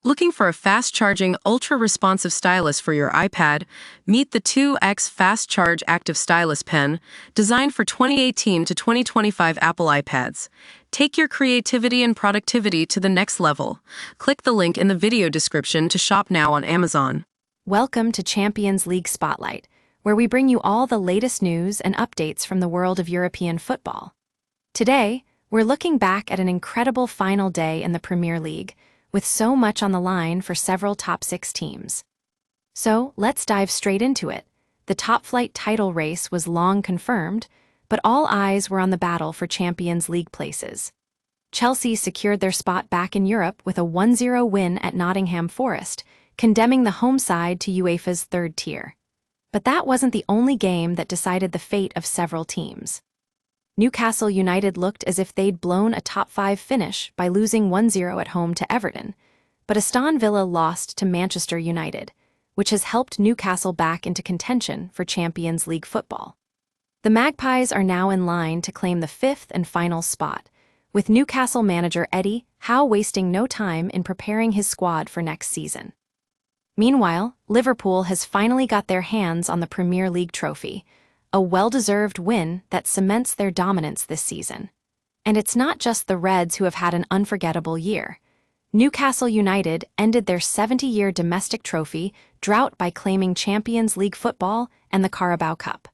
Looking for a fast-charging, ultra-responsive stylus for your iPad? Meet the 2X Fast Charge Active Stylus Pen, designed for 2018 to 2025 Apple iPads. Take your creativity and productivity to the next level. Click the link in the video description to shop now on Amazon. Welcome to Champions League Spotlight, where we bring you all the latest news and updates from the world of European football. Today, we're looking back at an incredible final day in the Premier League, with so much on the line for several top 6 teams. So, let's dive straight into it. The top-flight title race was long confirmed, but all eyes were on the battle for Champions League places. Chelsea secured their spot back in Europe with a 1-0 win at Nottingham Forest, condemning the home side to UEFA's third tier. But that wasn't the only game that decided the fate of several teams. Newcastle United looked as if they'd blown a top-5 finish by losing 1-0 at home to Everton, but Aston Villa lost to Manchester United, which has helped Newcastle back into contention for Champions League football. The Magpies are now in line to claim the 5th and final spot, with Newcastle manager Eddie Howe wasting no time in preparing his squad for next season. Meanwhile, Liverpool has finally got their hands on the Premier League trophy, a well-deserved win that cements their dominance this season. And it's not just the Reds who have had an unforgettable year. Newcastle United ended their 70-year domestic trophy drought by claiming Champions League football and the Carabao Cup.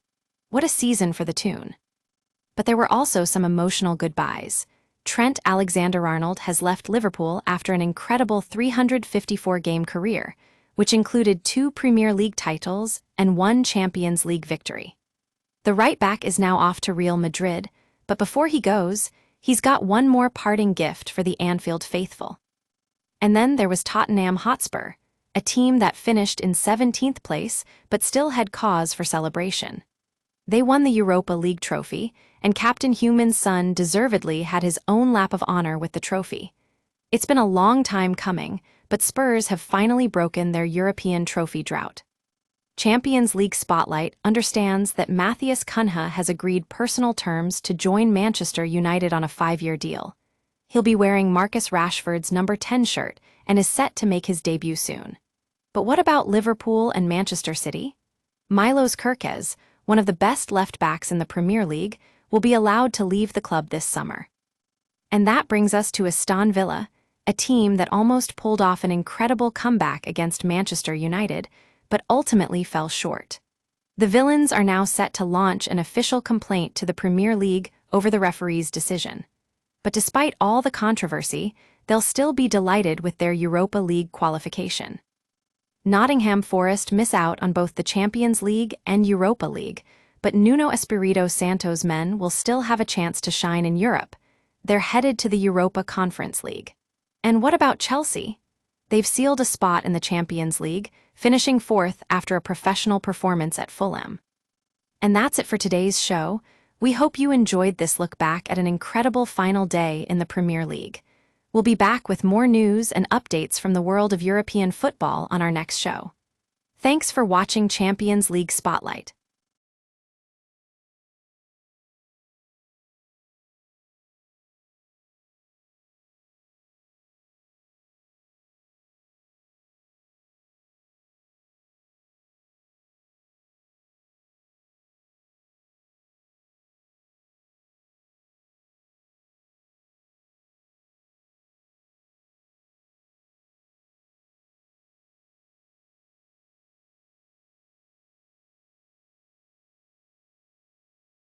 What a season for the Toon. But there were also some emotional goodbyes. Trent Alexander-Arnold has left Liverpool after an incredible 354-game career, which included 2 Premier League titles and 1 Champions League victory. The right-back is now off to Real Madrid, but before he goes, he's got one more parting gift for the Anfield faithful. And then there was Tottenham Hotspur, a team that finished in 17th place but still had cause for celebration. They won the Europa League trophy, and Captain Human's son deservedly had his own lap of honor with the trophy. It's been a long time coming, but Spurs have finally broken their European trophy drought. Champions League Spotlight understands that Matthias Cunha has agreed personal terms to join Manchester United on a 5-year deal. He'll be wearing Marcus Rashford's number 10 shirt and is set to make his debut soon. But what about Liverpool and Manchester City? Milos Kerkez, one of the best left-backs in the Premier League, will be allowed to leave the club this summer. And that brings us to Aston Villa, a team that almost pulled off an incredible comeback against Manchester United, but ultimately fell short. The Villains are now set to launch an official complaint to the Premier League over the referee's decision. But despite all the controversy, they'll still be delighted with their Europa League qualification. Nottingham Forest miss out on both the Champions League and Europa League, but Nuno Espirito Santo's men will still have a chance to shine in Europe. They're headed to the Europa Conference League. And what about Chelsea? They've sealed a spot in the Champions League, finishing 4th after a professional performance at Fulham. And that's it for today's show. We hope you enjoyed this look back at an incredible final day in the Premier League. We'll be back with more news and updates from the world of European football on our next show. Thanks for watching Champions League Spotlight.